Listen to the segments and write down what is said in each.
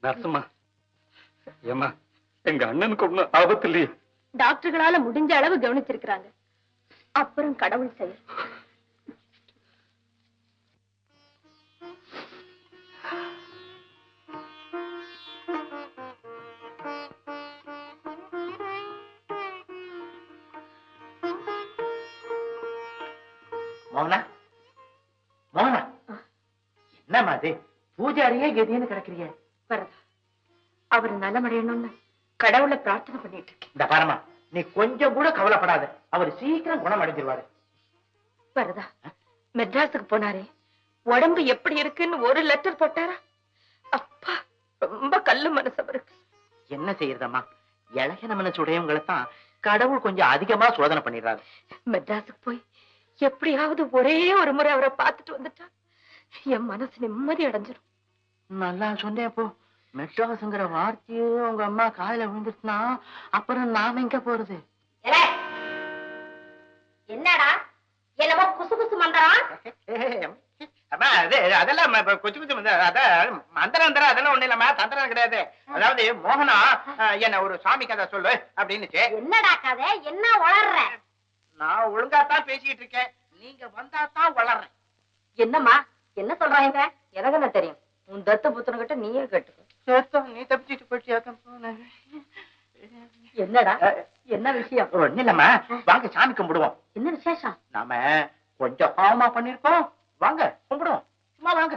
நர்சுமா, ஏமா எங்க அண்ணனுக்கு ஒண்ணும் ஆபத்து இல்லையே? டாக்டர்களால முடிஞ்ச அளவு கவனிச்சிருக்கிறாங்க. அப்புறம் கடவுள் செயல். மோகனா, மோகனா, என்னம்மா அது? பூஜாரியே கதின்னு கிடக்குறீங்க. வரதா, அவர் நலமடையணும்னு கடவுளை பிரார்த்தனை பண்ணிட்டு இருக்கேன். இந்த பாரமா, நீ கொஞ்சம் கூட கவலைப்படாத. அவர் சீக்கிரம் குணம் அடைஞ்சிருவாரு. வரதா, மெட்ராஸுக்கு போனாரே, உடம்பு எப்படி இருக்குன்னு ஒரு லெட்டர் போட்டாரா? அப்பா, ரொம்ப கல்லு மனசு அவருக்கு. என்ன செய்யறதம்மா, இளைய மனசுடையவங்களை தான் கடவுள் கொஞ்சம் அதிகமா சோதனை பண்ணிடுறாரு. மெட்ராஸுக்கு போய் எப்படியாவது ஒரே ஒரு முறை அவரை பார்த்துட்டு வந்துட்டா என் மனசு நிம்மதி அடைஞ்சிடும். நல்லா சொன்னேன். போ, மெட்ராஸ்ங்கிற வார்த்தையே உங்க அம்மா காலையில விழுந்துட்டுனா அப்புறம் நாம எங்க போறது? என்னடா என்னமோ குசு குசு மந்திரம்? அதெல்லாம் கொச்சு கொச்சு மந்திரம் அதெல்லாம் ஒண்ணு இல்லாம தந்திரம் கிடையாது. அதாவது மோகனா என்ன ஒரு சாமி கதை சொல்லு அப்படின்னுச்சு. என்னடா கதை? என்ன வளர்ற? நான் ஒழுங்காத்தான் பேசிட்டு இருக்கேன், நீங்க வந்தா தான் வளர்றேன். என்னம்மா என்ன சொல்றாங்க? எனக்கு என்ன தெரியும்? உன் தத்து புத்தனகிட்ட நீயே கேட்டுக்க. நீ தப்பிச்சுட்டு போயிட்டு. என்னடா என்ன விஷயம்? ஒண்ணு இல்லம்மா, வாங்க சாமி கும்பிடுவோம். என்ன விசேஷம்? நாம கொஞ்சம் பாவமா பண்ணிருக்கோம், வாங்க கும்பிடுவோம். சும்மா வாங்க.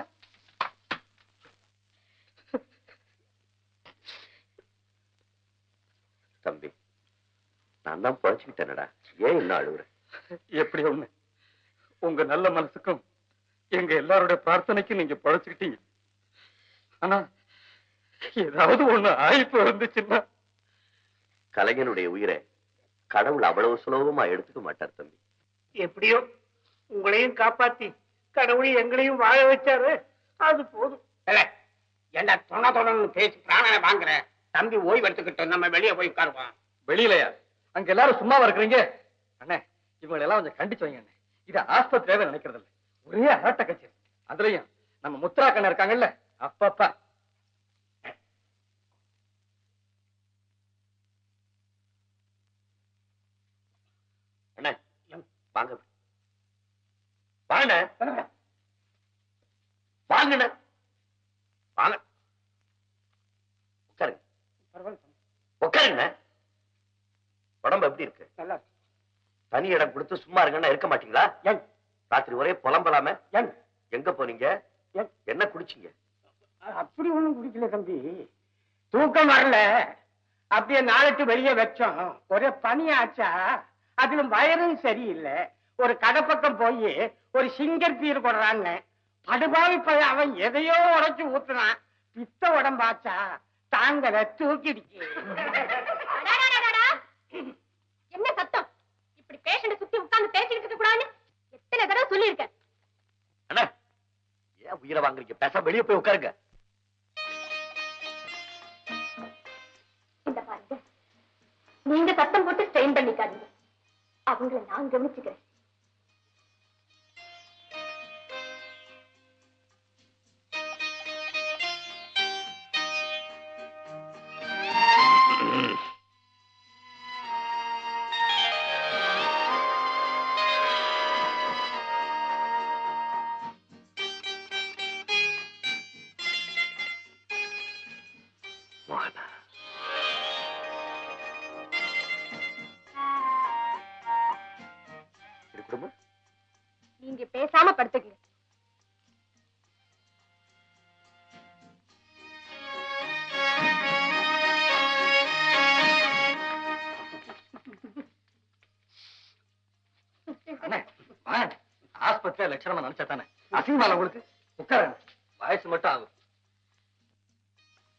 தம்பி, நான் தான் பொழைச்சுக்கிட்டேனடா, ஏன் என்ன அழுகுற? எப்படி ஒண்ணு, உங்க நல்ல மனசுக்கும் எங்க எல்லாருடைய பிரார்த்தனைக்கும் நீங்க பொழைச்சுக்கிட்டீங்க. ஆனா ஏதாவது ஒண்ணு ஆயிப்பு இருந்துச்சுன்னா கலைஞனுடைய உயிரை கடவுள் அவ்வளவு சுலபமா எடுத்துக்க மாட்டார் தம்பி. எப்படியோ உங்களையும் காப்பாத்தி கடவுள் எங்களையும் வாழ வச்சாரு, அது போதும். என்ன தொண தொணன்னு பேசி பிராணனை வாங்குற தம்பி, ஓய்வு எடுத்துக்கிட்டோம், நம்ம வெளியே போய் உட்காருவோம். வெளியிலயா? அங்க எல்லாரும் சும்மாவா இருக்கிறீங்க? அண்ணே, இவங்களை எல்லாம் கொஞ்சம் கண்டிச்சு வைங்க அண்ணே. இது ஆஸ்பத்திரியாவே நினைக்கிறது இல்ல, ஒரே ஆட்ட கட்சி. அதுலயும் நம்ம முத்ரா கண்ணா இருக்காங்கல்ல, அப்பப்பா. அண்ணே வாங்க வாங்க வாங்க வாங்க, உட்காருங்க உட்காருங்க. உடம்பு எப்படி இருக்கு? நல்லா தனி இடம் கொடுத்து சும்மா இருங்கன்னா இருக்க மாட்டீங்களா? ராத்திரி ஒரே புலம்பலாம. எங்க போனீங்க? என்ன குடிச்சீங்க? அப்படி ஒண்ணும் குடிக்கல தம்பி, தூக்கம் வரல, அப்படியே நாளைக்கு வெளியே வச்சோம். ஒரே பனியாச்சா, அதுல வயரும் சரியில்லை. ஒரு கடை பக்கம் போய் ஒரு சிங்கர் பீர் கொடுறான்னு படுபாவி பையன், அவன் எதையோ உடைச்சு ஊத்துனான். பித்த உடம்பாச்சா, தாங்கல, தூக்கிடுச்சு. என்ன சத்தம்? இப்படி பேஷண்ட சுத்தி உட்கார்ந்து பேசிக்கிட்டு இருக்க கூடாதுன்னு எத்தனை தடவை சொல்லியிருக்கேன். அண்ணா, ஏன் உயிரை வாங்குறீங்க? பேச வெளியே போய் உட்காருங்க. இந்த பாருங்க, நீங்க சத்தம் போட்டு ஸ்ட்ரெயின் பண்ணிக்காதீங்க, அவங்கள நான் கவனிச்சுக்கிறேன். மோகனா, குடும்பம் நீங்க பேசாம படுத்துக்கங்க. ஆஸ்பத்திரியா லட்சணமா நினைச்சா தானே அசிங்கமால உங்களுக்கு? உட்காருங்க, வயசு மட்டும் ஆகும்.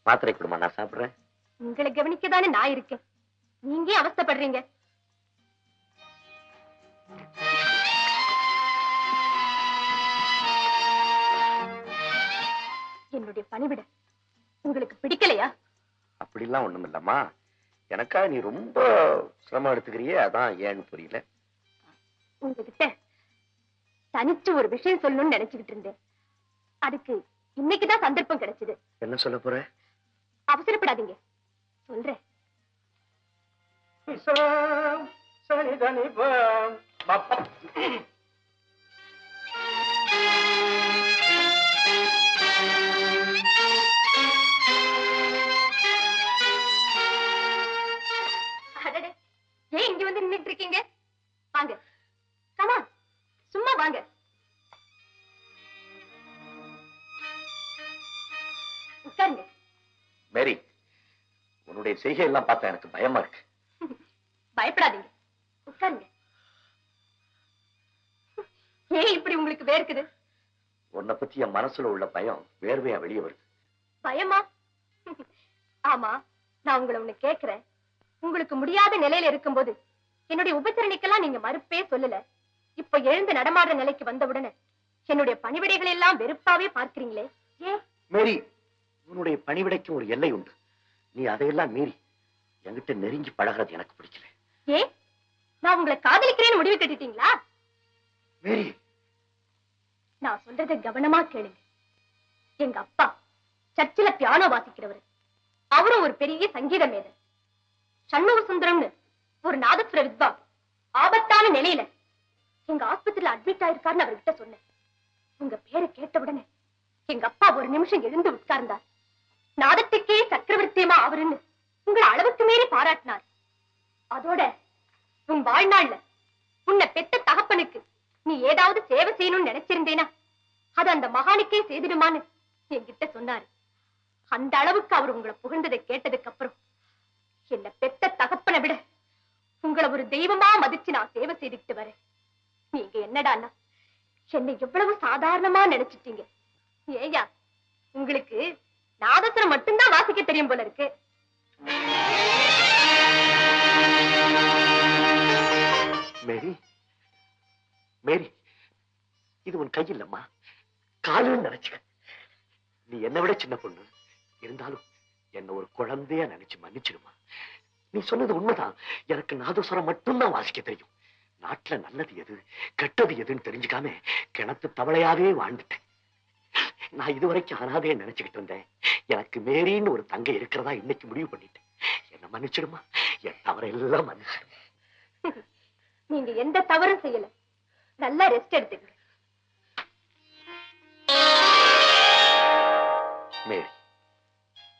மாத்திரை கொடுமா, நான் சாப்பிடுறேன். உங்களை கவனிக்கதானே நான் இருக்கேன், நீங்க ஏன் அவஸ்தைப்படுறீங்க? என்னுடைய பணிவிட உங்களுக்கு பிடிக்கலையா? அப்படிலாம் ஒண்ணும் இல்லம்மா, எனக்கா நீ ரொம்ப சிரமம் எடுத்துக்கிறியே, அதான் ஏன்னு புரியல. உங்ககிட்ட தனிச்சு ஒரு விஷயம் சொல்லணும்னு நினைச்சுக்கிட்டு இருந்தேன், அதுக்கு இன்னைக்குதான் சந்தர்ப்பம் கிடைச்சது. என்ன சொல்ல போற? அவசரப்படாதீங்க, சொல்றேன். ஏன் இங்க வந்து நின்னுட்டு இருக்கீங்க? வாங்க, கமா, சும்மா வாங்க. உட்காருங்க. மேரி, உன்னுடைய செய்கை எல்லாம் பார்த்தா எனக்கு பயமா இருக்கு. பயப்படாதீங்க, உட்காருங்க. ஏன் இப்படி உங்களுக்கு வேர்க்குது? உன்னை பத்தி என் மனசுல உள்ள பயம் வேர்வையா வெளியே வருது. பயமா? ஆமா, நான் உங்களை ஒண்ணு கேக்குறேன். உங்களுக்கு முடியாத நிலையில இருக்கும்போது என்னுடைய உபசரணைக்கெல்லாம் நீங்க மறுப்பே சொல்லல. இப்ப எழுந்து நடமாடுற நிலைக்கு வந்தவுடனே என்னுடைய பணிவிடைகள் எல்லாம் வெறுப்பாவே பார்க்கிறீங்களே, ஏன்? மேரி, உன்னுடைய பணிவிடைக்கு ஒரு எல்லை உண்டு. நீ அதையெல்லாம் மீறி என்கிட்ட நெருங்கி பழகிறது எனக்கு பிடிக்கல. ஏன், நான் உங்களை காதலிக்கிறேன்னு முடிவு கட்டிட்டீங்களா? மேரி, நான் சொல்றதை கவனமா கேளுங்க. எங்க அப்பா சர்ச்சில பியானோ வாசிக்கிறவர். அவரும் ஒரு பெரிய சங்கீத மேதன். சண்முக சுந்தரம்னு ஒரு நாதஸ்வர வித்வான் ஆபத்தான நிலையில எங்க ஆஸ்பத்திரியில அட்மிட் ஆயிருக்காருன்னு அவர்கிட்ட சொன்னேன். உங்க பேரை கேட்ட உடனே எங்க அப்பா ஒரு நிமிஷம் எழுந்து உட்கார்ந்தார். நாதத்துக்கே சக்கரவர்த்தியமா அவருன்னு உங்களை அளவுக்கு மீறி பாராட்டினார். அதோட உன் வாழ்நாள்ல உன்னை பெத்த தகப்பனுக்கு நீ ஏதாவது சேவை செய்யணும்னு நினைச்சிருந்தேனா அது அந்த மகானுக்கே செய்திடுமான்னு என்கிட்ட சொன்னாரு. அந்த அளவுக்கு அவர் உங்களை புகழ்ந்ததை கேட்டதுக்கு அப்புறம் என்ன பெத்த தகப்பனை விட உங்களை ஒரு தெய்வமா மதிச்சு நான் சேவை செய்துக்கிட்டு வரேன். நீங்க என்னடான்னா என்னை எவ்வளவு சாதாரணமா நினைச்சிட்டீங்க. ஏயா, உங்களுக்கு நாதஸ்வரம் மட்டும்தான் வாசிக்க தெரியும் போல இருக்கு. மேரி, மேரி, இது உன் கையில்லம்மா, காலுன்னு நினைச்சுக்க. நீ என்னை விட சின்ன பொண்ணு இருந்தாலும் என்ன ஒரு குழந்தைய நினைச்சு மன்னிச்சிடுமா. நீ சொன்னது உண்மைதான். எனக்கு நாதஸ்வரம் மட்டும்தான் வாசிக்க தெரியும். நாட்டுல நல்லது எது கெட்டது எதுன்னு தெரிஞ்சுக்காம கிணத்து தவளையாவே வாழ்ந்துட்டேன். நான் இதுவரைக்கும் அனாதைய நினைச்சுக்கிட்டு இருந்தேன். எனக்கு மேரின்னு ஒரு தங்கை இருக்கிறதா இன்னைக்கு முடிவு பண்ணிட்டேன். என்ன மன்னிச்சிடுமா, என் தவறையெல்லாம் மன்னிச்சிடுமா. நீங்க எந்த தவறும் செய்யல. நல்லா ரெஸ்ட் எடுத்துங்க. மேரி,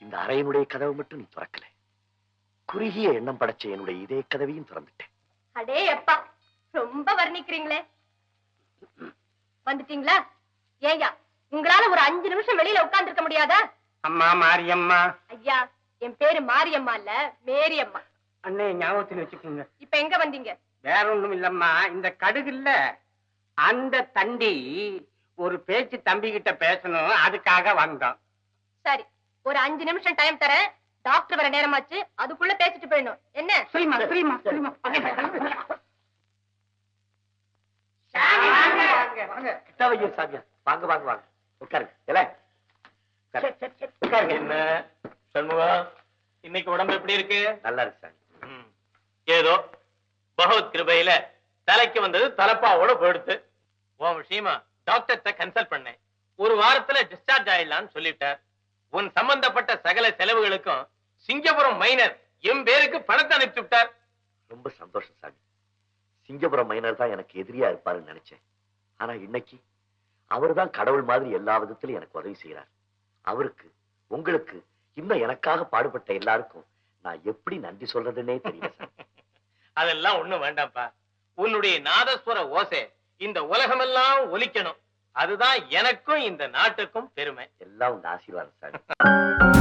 இந்த அறையினுடைய கதவு மட்டும் நீ திறக்கல. குறுகிய எண்ணம் படைச்ச என்னுடைய இதே கதவையும் திறந்துட்டேன். அடே அப்பா, ரொம்ப வர்ணிக்கிறீங்களே. வந்துட்டீங்களா? ஏயா, உங்களால ஒரு 5 நிமிஷம் வெளியில உட்கார்ந்து இருக்க முடியாதா? அம்மா மாரியம்மா. ஐயா, என் பேரு மாரியம்மா இல்ல, மேரியம்மா. அண்ணே ஞாபகத்தில் வச்சுக்கோங்க. இப்ப எங்க வந்தீங்க? வேற ஒண்ணும் இல்லம்மா, இந்த கடுகு இல்ல அந்த தண்டி ஒரு பேச்சு தம்பி கிட்ட பேசணும், அதுக்காக வந்தோம். சரி, ஒரு 5 நிமிஷம் டைம் தரேன். டாக்டர் வர நேரமாச்சு, அதுக்குள்ள பேசிட்டு போயிடணும். என்ன? சரிம்மா சரிம்மா சரிம்மா. கிட்டவையோ சாமியா, வாங்க வாங்க வாங்க, உட்காருங்க. என்ன சண்முகம், இன்னைக்கு உடம்பு எப்படி இருக்கு? நல்லா இருக்கு சாமி. ஏதோ பகவத் கிருபையில தலைக்கு வந்தது தலப்பாவோட போயிடுத்து. உன் விஷயமா டாக்டர்கிட்ட கன்சல்ட் பண்ணேன். ஒரு வாரத்துல டிஸ்சார்ஜ் ஆயிடலாம்னு சொல்லிட்டார். உன் சம்பந்தப்பட்ட சகல செலவுகளுக்கும் சிங்கப்புரம் மைனர் என் பேருக்கு பணத்தை அனுப்பி விட்டார். ரொம்ப சந்தோஷம் சாமி. சிங்கப்புரம் மைனர் தான் எனக்கு எதிரியா இருப்பாருன்னு நினைச்சேன். ஆனா இன்னைக்கு அவர்தான் கடவுள் மாதிரி எல்லா விதத்திலும் எனக்கு உதவி செய்யறார். அவருக்கு, உங்களுக்கு, இன்னும் எனக்காக பாடுபட்ட எல்லாருக்கும் நான் எப்படி நன்றி சொல்றதுன்னே தெரியல சார். அதெல்லாம் ஒண்ணும் வேண்டாம்ப்பா. உன்னுடைய நாதஸ்வர ஓசை இந்த உலகமெல்லாம் ஒலிக்கணும். அதுதான் எனக்கும் இந்த நாட்டுக்கும் பெருமை. எல்லாம் உங்க ஆசீர்வாதம் சார்.